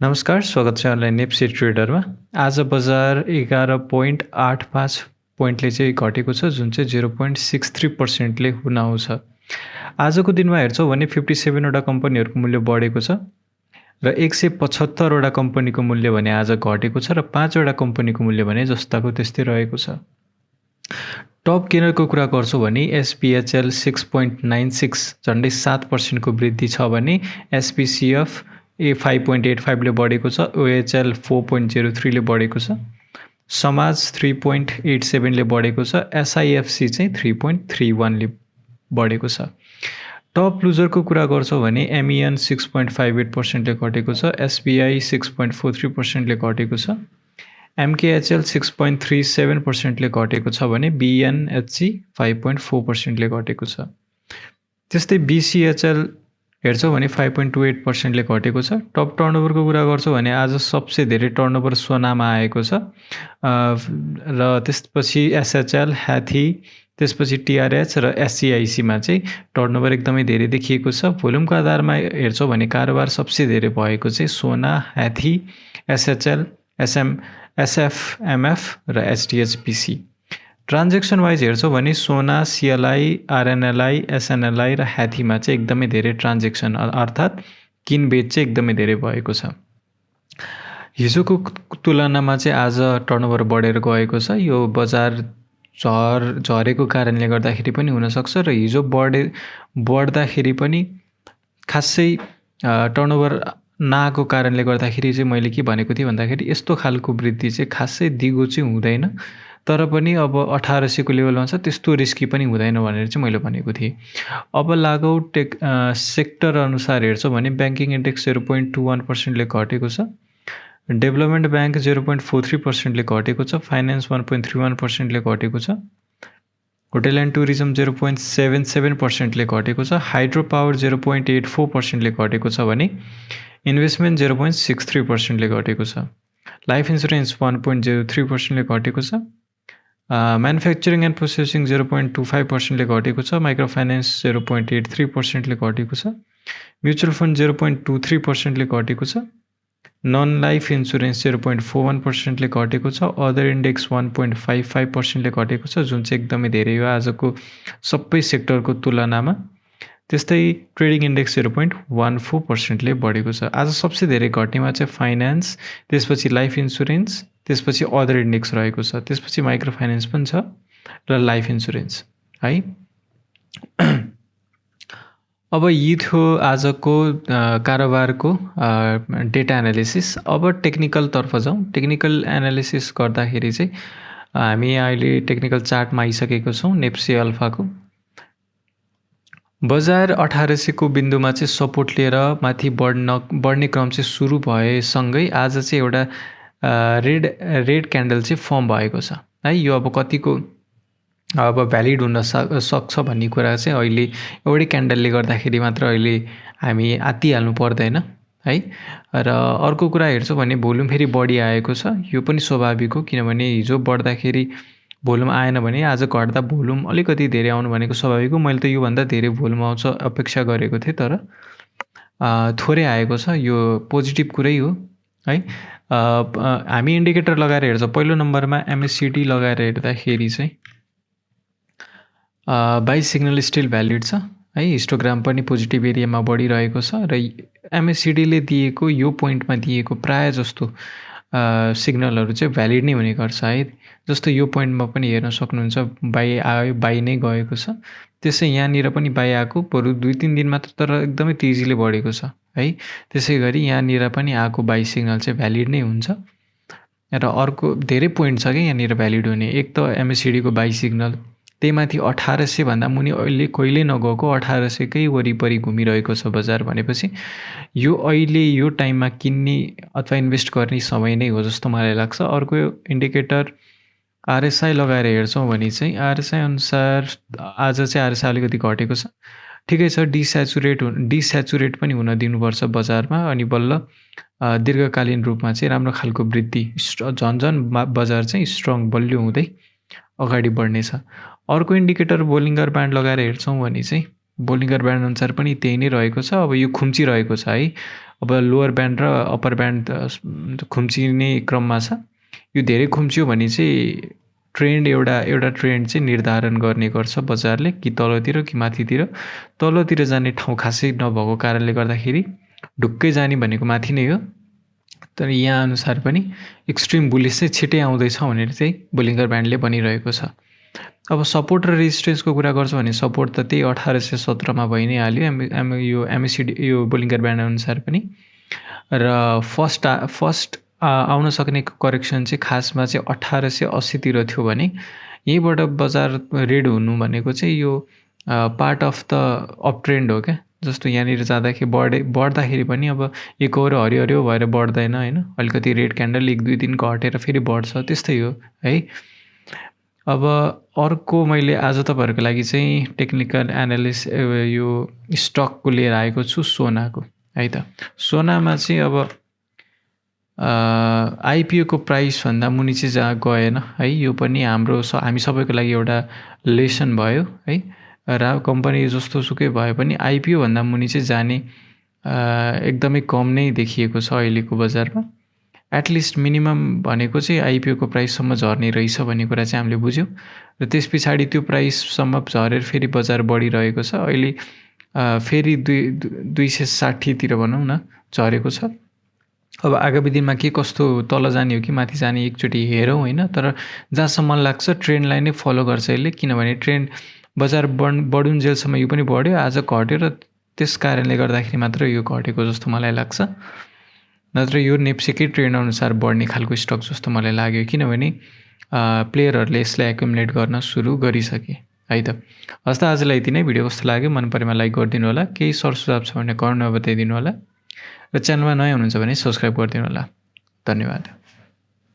नमस्कार, स्वागत छ यहाँलाई नेप्से ट्रेडरमा। आज बजार 11.85 पोइन्टले चाहिँ घटेको छ, जुन चाहिँ 0.63%ले हुन आउँछ। आजको दिनमा हेर्छौँ भने 57 वटा कम्पनीहरूको मूल्य बढेको छ र 175 वटा कम्पनीको मूल्य भने आज घटेको छ र 5 वटा कम्पनीको मूल्य भने जस्ताको त्यस्तै रहेको छ। टप गेनरको कुरा गर्छौँ भने एसपीएचएल 6.96 झन्डै 7% को वृद्धि छ भने एसपीसीएफ 5.85 ले बढेको छ, ओएचएल 4.03 ले बढेको छ, समाज 3.87 ले बढेको छ, एसआईएफसी चाहिँ 3.31 ले बढेको छ। टप लुजरको कुरा गर्छौँ भने एमईएन 6.58% ले घटेको छ, एसबीआई 6.43% ले घटेको छ, एमकेएचएल 6.37% ले घटेको छ भने बीएनएचसी 5.4% ले घटेको छ। त्यस्तै बीसीएचएल हेर्छौँ भने 5.28% ले घटेको छ। टप टर्नओभरको कुरा गर्छौँ भने आज सबसे धेरै टर्नओभर सोनामा आएको छ र त्यसपछि एसएचएल, ह्याथी, त्यसपछि टीआरएच र एससीआईसीमा चाहिँ टर्नओभर एकदमै धेरै देखिएको छ। भोल्युमको आधारमा हेर्छौँ भने कारोबार सबसे धेरै भएको चाहिँ सोना, ह्याथी, एसएचएल, एसएफएमएफ र एचडिएचपीसी। ट्रान्जेक्सन वाइज हेर्छौँ भने सोना, सीएलआई, आरएनएलआई, एसएनएलआई र ह्याथीमा चाहिँ एकदमै धेरै ट्रान्जेक्सन अर्थात् किनबेच चाहिँ एकदमै धेरै भएको छ। हिजोको तुलनामा चाहिँ आज टर्नओभर बढेर गएको छ। यो बजार झरेको कारणले गर्दाखेरि पनि हुनसक्छ र हिजो बढ्दाखेरि पनि खासै टर्नओभर नआएको कारणले गर्दाखेरि चाहिँ मैले के भनेको थिएँ भन्दाखेरि यस्तो खालको वृद्धि चाहिँ खासै दिगो चाहिँ हुँदैन, तर पनि अब 1800 को लेभलमा छ, त्यस्तो रिस्की पनि हुँदैन भनेर चाहिँ मैले भनेको थिएँ। अब लागौ सेक्टर अनुसार हेर्छौँ भने ब्याङ्किङ इन्डेक्स 0.21% ले घटेको छ, डेभलपमेन्ट ब्याङ्क 0.43% ले घटेको छ, फाइनेन्स 1.31% ले घटेको छ, होटल एन्ड टुरिज्म 0.77% ले घटेको छ, हाइड्रो पावर 0.84% ले घटेको छ भने इन्भेस्टमेन्ट 0.63% ले घटेको छ, लाइफ इन्सुरेन्स 1.03% ले घटेको छ, म्यानुफ्याक्चरिङ एन्ड प्रोसेसिङ 0.25% ले घटेको छ, माइक्रो फाइनेन्स 0.83% ले घटेको छ, म्युचुअल फन्ड 0.23% ले घटेको छ, नन लाइफ इन्सुरेन्स 0.41% ले घटेको छ, अदर इन्डेक्स 1.55% ले घटेको छ, जुन चाहिँ एकदमै धेरै हो आजको सबै सेक्टरको तुलनामा। त्यस्तै ट्रेडिङ इन्डेक्स 0.14% ले बढेको छ। आज सबसे धेरै घट्नेमा चाहिँ फाइनान्स, त्यसपछि लाइफ इन्सुरेन्स, त्यसपछि अदर इन्डेक्स रहेको छ, त्यसपछि माइक्रो फाइनेन्स पनि छ र लाइफ इन्सुरेन्स है। अब यी थियो आजको कारोबारको डेटा एनालिसिस। अब टेक्निकल तर्फ जाउँ। टेक्निकल एनालिसिस गर्दाखेरि चाहिँ हामी अहिले टेक्निकल चार्टमा आइसकेको छौँ। नेप्से अल्फाको बजार 1800 को बिन्दुमा चाहिँ सपोर्ट लिएर माथि बढ्ने क्रम चाहिँ सुरु भएसँगै आज चाहिँ एउटा रेड क्यान्डल चाहिँ फर्म भएको छ है। यो अब कतिको अब भ्यालिड हुन सक्छ भन्ने कुरा चाहिँ अहिले एउटै क्यान्डलले गर्दाखेरि मात्र अहिले हामी आत्तिहाल्नु पर्दैन है। र अर्को कुरा हेर्छौँ भने भोल्युम फेरि बढी आएको छ। यो पनि स्वाभाविक हो, किनभने हिजो बढ्दाखेरि भोल्युम आएन भने आज घट्दा भोल्युम अलिकति धेरै आउनु भनेको स्वाभाविक हो। मैले त योभन्दा धेरै भोल्युम आउँछ अपेक्षा गरेको थिएँ, तर थोरै आएको छ। यो पोजिटिभ कुरै हो है। हामी इन्डिकेटर लगाएर हेर्छौँ। पहिलो नम्बरमा एमएससिडी लगाएर हेर्दाखेरि चाहिँ बाई सिग्नल स्टिल भ्यालिड छ है। हिस्टोग्राम पनि पोजिटिभ एरियामा बढिरहेको छ र एमएससिडीले दिएको यो पोइन्टमा दिएको प्राय जस्तो सिग्नलहरू चाहिँ भ्यालिड नै हुने गर्छ है। जस्तो यो पोइन्टमा पनि हेर्न सक्नुहुन्छ, बाई आयो, बाई नै गएको छ। त्यसै यहाँनिर पनि बाई आएको, बरु 2-3 दिन मात्र, तर एकदमै तेजीले बढेको छ है। त्यसै गरी यहाँनिर पनि आएको बाई सिग्नल चाहिँ भ्यालिड नै हुन्छ। र अर्को धेरै पोइन्ट छ कि यहाँनिर भ्यालिड हुने। एक त एमएससिडीको बाई सिग्नल, त्यही माथि 1800 भन्दा मुनि अहिले कहिले नगएको 1800 कै वरिपरि घुमिरहेको छ बजार भनेपछि यो अहिले यो टाइममा किन्ने अथवा इन्भेस्ट गर्ने समय नै हो जस्तो मलाई लाग्छ। अर्को इन्डिकेटर आरएसआई लगाएर हेर्छौँ भने चाहिँ आरएसआई अनुसार आज चाहिँ आरएसआई अलिकति घटेको छ। ठिकै छ, डिस्याचुरेट पनि हुन दिनुपर्छ बजारमा, अनि बल्ल दीर्घकालीन रूपमा चाहिँ राम्रो खालको वृद्धि झन् बजार चाहिँ स्ट्रङ बलियो हुँदै अगाडि बढ्नेछ। अर्को इन्डिकेटर बोलिङ्गर ब्यान्ड लगाएर हेर्छौँ भने चाहिँ बोलिङ्गर ब्यान्ड अनुसार पनि त्यही नै रहेको छ। अब यो खुम्चिरहेको छ है। अब लोअर ब्यान्ड र अप्पर ब्यान्ड खुम्चिने क्रममा छ। यो धेरै खुम्चियो भने चाहिँ ट्रेन्ड एउटा ट्रेन्ड चाहिँ निर्धारण गर्ने गर्छ बजारले, कि तलतिर कि माथितिर। तलतिर जाने ठाउँ खासै नभएको कारणले गर्दाखेरि ढुक्कै जाने भनेको माथि नै हो। तर यहाँ अनुसार पनि एक्सट्रिम बुलिस चाहिँ छिटै आउँदैछ भनेर चाहिँ बोलिङ्गर ब्यान्डले भनिरहेको छ। अब सपोर्ट र रेजिस्टेन्सको कुरा गर्छ भने सपोर्ट त त्यही 1817 मा भइ नै हाल्यो यो एमएसिडी यो बोलिङ्गर ब्यान्ड अनुसार पनि। र फर्स्ट आउन सक्ने करेक्सन चाहिँ खासमा चाहिँ 1880 तिर थियो भने यहीँबाट बजार रेड हुनु भनेको चाहिँ यो part of the uptrend हो क्या। जस्तो यहाँनिर जाँदाखेरि बढ्दाखेरि पनि अब एकहोरो हरियो भएर बढ्दैन होइन, अलिकति रेड क्यान्डल 1-2 दिन घटेर फेरि बढ्छ, त्यस्तै हो है। अब अर्को मैले आज तपाईँहरूको लागि चाहिँ टेक्निकल एनालिस यो स्टकको लिएर आएको छु, सोनाको है त। सोनामा चाहिँ अब आइपिओको प्राइसभन्दा मुनि चाहिँ जहाँ गएन है, यो पनि हामी सबैको लागि एउटा लेसन भयो है। र कम्पनी जस्तो सुकै भए पनि आइपिओभन्दा मुनि चाहिँ जाने एकदमै कम नै देखिएको छ अहिलेको बजारमा। एटलिस्ट मिनिमम भनेको चाहिँ आइपिओको प्राइससम्म झर्ने रहेछ भन्ने कुरा चाहिँ हामीले बुझ्यौँ। र त्यस पछाडि त्यो प्राइससम्म झरेर फेरि बजार बढिरहेको छ। अहिले फेरि 260 तिर भनौँ न झरेको छ। अब आगामी दिनमा के कस्तो तल जाने हो कि माथि जाने एकचोटि हेरौँ होइन। तर जहाँसम्म लाग्छ ट्रेन्डलाई नै फलो गर्छ यसले, किनभने ट्रेन्ड बजार बढुन्जेलसम्म यो पनि बढ्यो, आज घट्यो र त्यस कारणले गर्दाखेरि मात्र यो घटेको जस्तो मलाई लाग्छ। नत्र यो नेप्सेकै ट्रेन्ड अनुसार बढ्ने खालको स्टक जस्तो मलाई लाग्यो, किनभने प्लेयरहरूले यसलाई एकुमुलेट गर्न सुरु गरिसके है त। हस् त, आजलाई यति नै। भिडियो कस्तो लाग्यो मन परेमा लाइक गरिदिनु होला, केही सरसुझाव छ भने कमेन्टमा बताइदिनु होला, र च्यानलमा नयाँ हुनुहुन्छ भने सब्सक्राइब गरिदिनु होला। धन्यवाद।